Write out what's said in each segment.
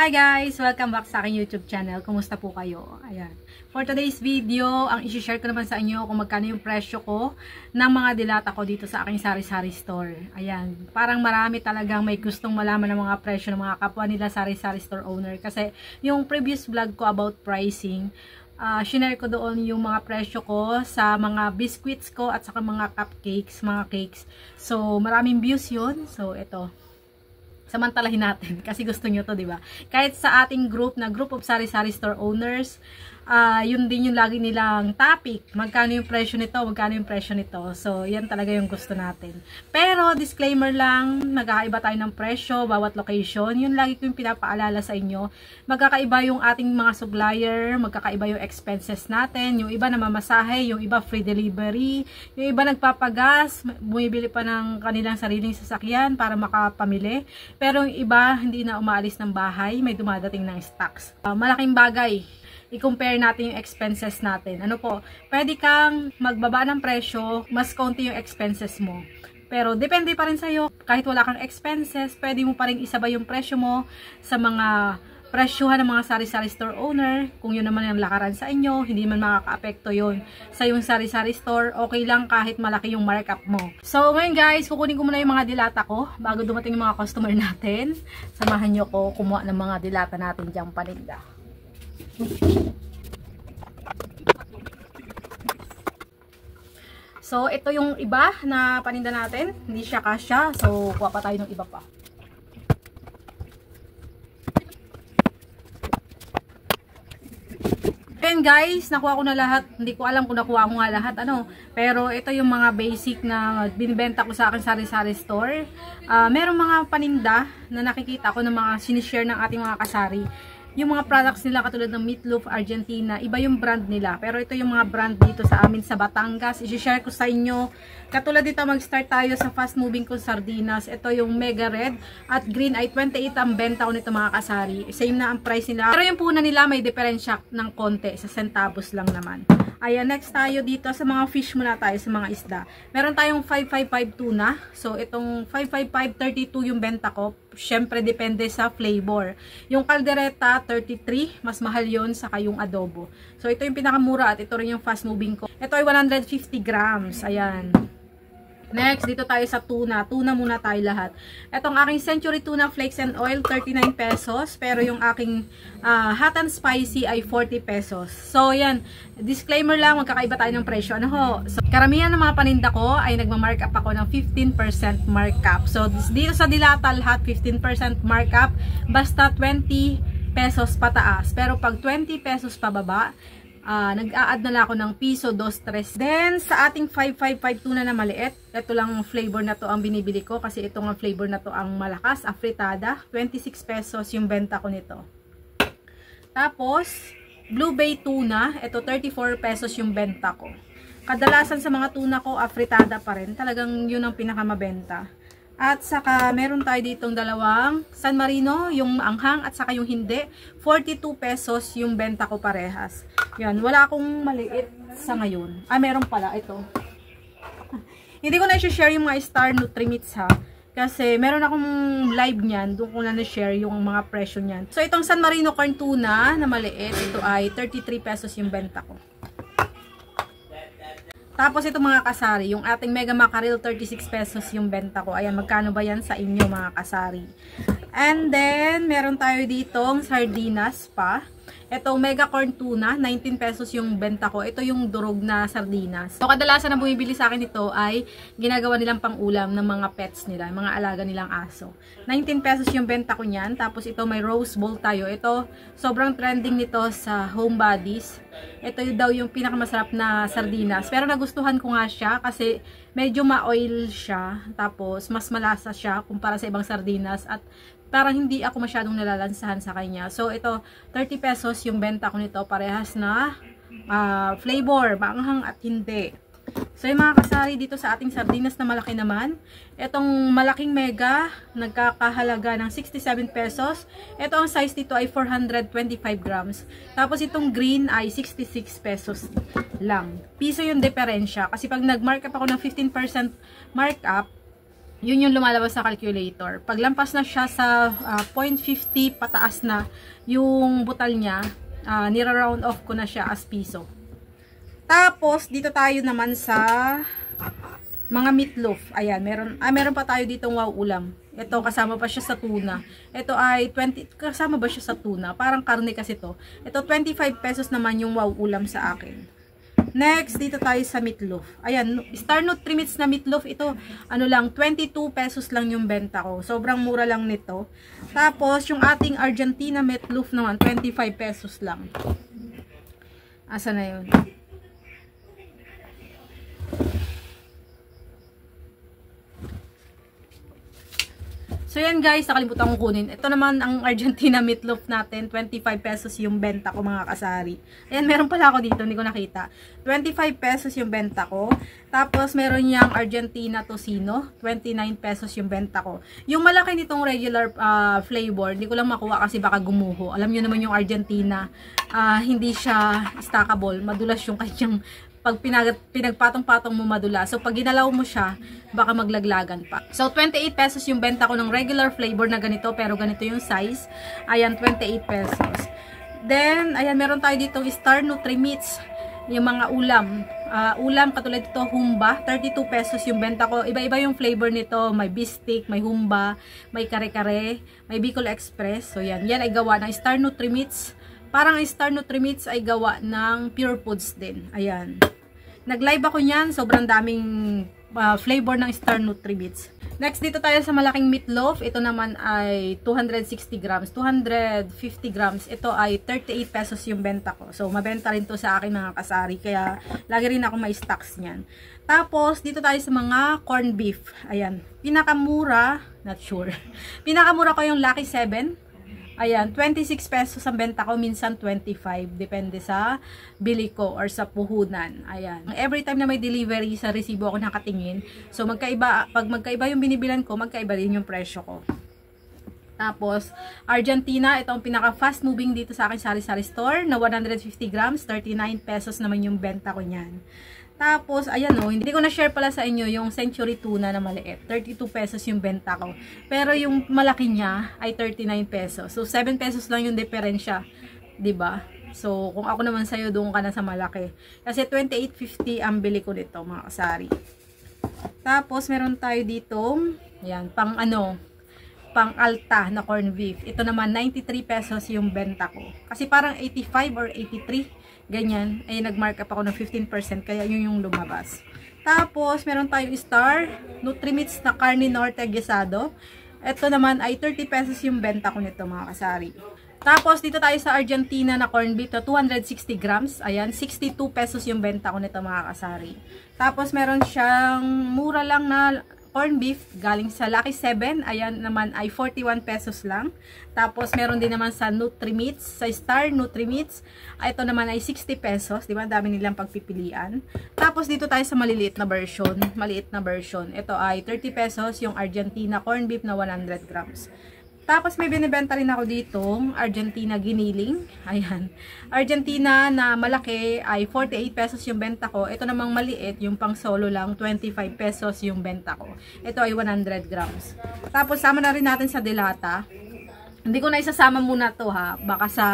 Hi guys! Welcome back sa aking YouTube channel. Kumusta po kayo? Ayan. For today's video, ang isi-share ko naman sa inyo kung magkano yung presyo ko ng mga dilata ko dito sa aking sari-sari store. Ayan. Parang marami talagang may gustong malaman ng mga presyo ng mga kapwa nila sari-sari store owner. Kasi yung previous vlog ko about pricing, shinare ko doon yung mga presyo ko sa mga biscuits ko at saka mga cupcakes, mga cakes. So, maraming views yun. So, ito. Samantalahin natin kasi gusto nyo to, di ba? Kahit sa ating group na group of sari-sari store owners, yun din yung lagi nilang topic. Magkano yung presyo nito? Magkano yung presyo nito? So, yan talaga yung gusto natin. Pero, disclaimer lang, magkakaiba tayo ng presyo, bawat location. Yun lagi ko yung pinapaalala sa inyo. Magkakaiba yung ating mga supplier, magkakaiba yung expenses natin. Yung iba namamasahe, yung iba free delivery, yung iba nagpapagas, bumibili pa ng kanilang sariling sasakyan para makapamili. Pero yung iba, hindi na umaalis ng bahay, may dumadating ng stocks. Malaking bagay. I-compare natin yung expenses natin. Ano po, pwede kang magbaba ng presyo, mas konti yung expenses mo. Pero depende pa rin sa'yo. Kahit wala kang expenses, pwede mo pa rin isabay yung presyo mo sa mga presyuhan ng mga sari-sari store owner. Kung yun naman yung lakaran sa inyo, hindi man makaka-apekto yun sa yung sari-sari store, okay lang kahit malaki yung markup mo. So ngayon guys, kukunin ko muna yung mga dilata ko bago dumating yung mga customer natin. Samahan nyo ko kumuha ng mga dilata natin diyang paninda. So, ito yung iba na paninda natin. Hindi siya kasya. So, kuha pa tayo ng iba pa. And guys, nakuha ko na lahat. Hindi ko alam kung nakuha ko nga lahat. Pero ito yung mga basic na binibenta ko sa akin sari-sari store. Merong mga paninda na nakikita ko ng mga sinishare ng ating mga kasari. Yung mga products nila katulad ng Meatloaf Argentina, iba yung brand nila. Pero ito yung mga brand dito sa amin sa Batangas. I-share ko sa inyo. Katulad dito, mag-start tayo sa fast moving kong sardinas. Ito yung Mega Red at Green ay 28 ang benta ko nito mga kasari. Same na ang price nila. Pero yung puna nila may diferensya ng konti. Sa centavos lang naman. Ayan, next tayo dito sa mga fish muna tayo, sa mga isda. Meron tayong 555 tuna. So, itong 555, 32 yung benta ko. Syempre, depende sa flavor. Yung caldereta, 33. Mas mahal yon saka yung adobo. So, ito yung pinakamura at ito rin yung fast moving ko. Ito ay 150 grams. Ayan. Next, dito tayo sa tuna. Tuna muna tayo lahat. Itong aking Century Tuna Flakes and Oil, 39 pesos. Pero yung aking hot and spicy ay 40 pesos. So, yan. Disclaimer lang, magkakaiba tayo ng presyo. So, karamihan ng mga paninda ko ay nagmamarkup ako ng 15% markup. So, dito sa dilata lahat, 15% markup. Basta 20 pesos pataas. Pero pag 20 pesos pababa, nag-a-add na lang ako ng piso, 2, 3. Then, sa ating 555 tuna na maliit, ito lang flavor na to ang binibili ko kasi itong flavor na to ang malakas, afritada. 26 pesos yung benta ko nito. Tapos, Blue Bay tuna, ito 34 pesos yung benta ko. Kadalasan sa mga tuna ko, afritada pa rin. Talagang yun ang pinakamabenta. At saka, meron tayo ditong dalawang San Marino, yung anghang at saka yung hindi. 42 pesos yung benta ko parehas. Yan, wala akong maliit sa ngayon. Meron pala, ito. Hindi ko na i-share yung mga Star Nutrimits ha. Kasi meron akong live niyan, doon ko na na-share yung mga presyo niyan. So, itong San Marino corn tuna na maliit, ito ay 33 pesos yung benta ko. Tapos ito mga kasari, yung ating Mega Mackerel, 36 pesos yung benta ko. Ayan, magkano ba yan sa inyo mga kasari? And then, meron tayo ditong sardinas pa. Itong Mega Corn Tuna, 19 pesos yung benta ko. Ito yung durog na sardinas. So, kadalasan na bumibili sa akin ito ay ginagawa nilang pang-ulam ng mga pets nila, mga alaga nilang aso. 19 pesos yung benta ko niyan. Tapos ito may rose bowl tayo. Ito, sobrang trending nito sa Home Buddies. Ito daw yung pinakamasarap na sardinas. Pero nagustuhan ko nga siya kasi medyo ma-oil siya. Tapos, mas malasa siya kumpara sa ibang sardinas. At parang hindi ako masyadong nalalansahan sa kanya. So, ito, 30 pesos yung benta ko nito. Parehas na flavor, maanghang at hindi. So, yung mga kasari dito sa ating sardinas na malaki naman. Itong malaking mega, nagkakahalaga ng 67 pesos. Ito ang size dito ay 425 grams. Tapos, itong green ay 66 pesos lang. Piso yung diferensya. Kasi pag nag-markup ako ng 15% markup, Yun yung lumalabas sa calculator. Pag lampas na siya sa 0.50 pataas na yung butal niya, nira-round off ko na siya as piso. Tapos, dito tayo naman sa mga meatloaf. Ayan, meron pa tayo ditong wow ulam. Ito, kasama pa siya sa tuna. Ito ay 20, kasama ba siya sa tuna? Parang karne kasi to. Ito, 25 pesos naman yung wow ulam sa akin. Next, dito tayo sa meatloaf. Ayan, Star Nutrimits na meatloaf. Ito, ano lang, 22 pesos lang yung benta ko. Sobrang mura lang nito. Tapos, yung ating Argentina meatloaf naman, 25 pesos lang. Asa na yun? So yan guys, nakalimutan kong kunin. Ito naman ang Argentina meatloaf natin. 25 pesos yung benta ko mga kasari. Ayan, meron pala ako dito, hindi ko nakita. 25 pesos yung benta ko. Tapos meron yung Argentina tocino. 29 pesos yung benta ko. Yung malaki nitong regular flavor, hindi ko lang makuha kasi baka gumuho. Alam nyo naman yung Argentina, hindi siya stackable. Madulas yung kanyang pag pinagpatong-patong mo madula. So, pag ginalaw mo siya, baka maglaglagan pa. So, 28 pesos yung benta ko ng regular flavor na ganito, pero ganito yung size. Ayan, 28 pesos. Then, ayan, meron tayo ditong Star Nutrimits, yung mga ulam. Ulam, katulad dito, humba, 32 pesos yung benta ko. Iba-iba yung flavor nito. May bistik, may humba, may kare-kare, may Bicol Express. So, yan. Yan ay gawa ng Star Nutrimits. Parang Star Nutrimits ay gawa ng Pure Foods din. Ayan. Nag-live ako niyan. Sobrang daming flavor ng Star Nutrimits. Next, dito tayo sa malaking meatloaf. Ito naman ay 260 grams. 250 grams. Ito ay 38 pesos yung benta ko. So, mabenta rin to sa akin mga kasari. Kaya, lagi rin ako may stocks niyan. Tapos, dito tayo sa mga corned beef. Ayan. Pinakamura, not sure. Pinakamura ko yung Lucky 7. Ayan, 26 pesos ang benta ko, minsan 25, depende sa bili ko or sa puhunan. Ayan. Every time na may delivery, sa resibo ako nakatingin. So, pag magkaiba yung binibilan ko, magkaiba rin yung presyo ko. Tapos, Argentina, ito ang pinaka-fast moving dito sa akin sari-sari store na 150 grams, 39 pesos naman yung benta ko niyan. Tapos, ayan o, hindi ko na-share pala sa inyo yung Century Tuna na maliit. 32 pesos yung benta ko. Pero yung malaki niya ay 39 pesos. So, 7 pesos lang yung diferensya. 'Di ba? So, kung ako naman sa'yo, doon ka na sa malaki. Kasi 28.50 ang bili ko nito, mga kasari. Tapos, meron tayo ditong, ayan, pang alta na corned beef. Ito naman, 93 pesos yung benta ko. Kasi parang 85 or 83. Ganyan, ay nag-mark up ako ng 15%, kaya yun yung lumabas. Tapos, meron tayong Star Nutrimits na Carne Norte Guisado. Ito naman ay 30 pesos yung benta ko nito, mga kasari. Tapos, dito tayo sa Argentina na corned beef na 260 grams. Ayan, 62 pesos yung benta ko nito, mga kasari. Tapos, meron siyang mura lang na corned beef galing sa Lucky 7. Ayan naman ay 41 pesos lang. Tapos meron din naman sa Nutrimits, sa Star Nutrimits. Ito naman ay 60 pesos. Diba? Dami nilang pagpipilian. Tapos dito tayo sa maliliit na version. Maliit na version. Ito ay 30 pesos yung Argentina corned beef na 100 grams. Tapos may binibenta rin ako dito, Argentina giniling. Ayan. Argentina na malaki ay 48 pesos yung benta ko. Ito namang maliit, yung pang solo lang, 25 pesos yung benta ko. Ito ay 100 grams. Tapos sama na rin natin sa delata. Hindi ko na isasama muna to ha, baka sa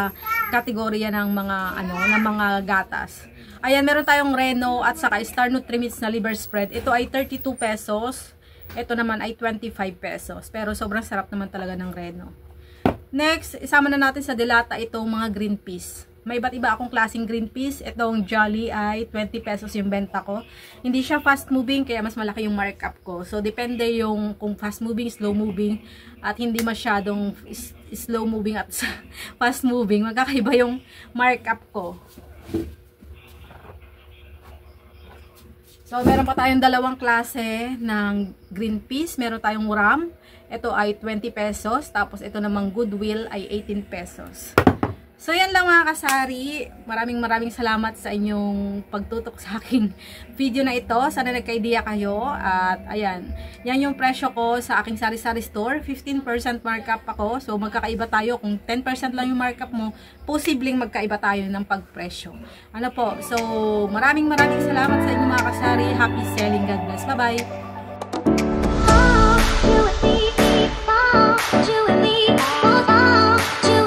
kategorya ng mga ng mga gatas. Ayan, meron tayong Reno at saka Star Nutrimits na liver spread. Ito ay 32 pesos. Ito naman ay 25 pesos. Pero sobrang sarap naman talaga ng Reno. Next, isama na natin sa delata itong mga green peas. May iba't iba akong klaseng green peas. Itong Jolly ay 20 pesos yung benta ko. Hindi siya fast moving, kaya mas malaki yung markup ko. So, depende yung kung fast moving, slow moving, at hindi masyadong slow moving at fast moving. Magkakaiba yung markup ko. So, meron pa tayong dalawang klase ng green peas. Meron tayong ram. Ito ay 20 pesos. Tapos, ito namang Goodwill ay 18 pesos. So, yan lang mga kasari. Maraming salamat sa inyong pagtutok sa aking video na ito. Sana nagka-idea kayo. At, ayan. Yan yung presyo ko sa aking sari-sari store. 15% markup ako. So, magkakaiba tayo. Kung 10% lang yung markup mo, posibleng magkaiba tayo ng pagpresyo. Ano po? So, maraming salamat sa inyo mga kasari. Happy selling. God bless. Bye-bye! You and me, both on.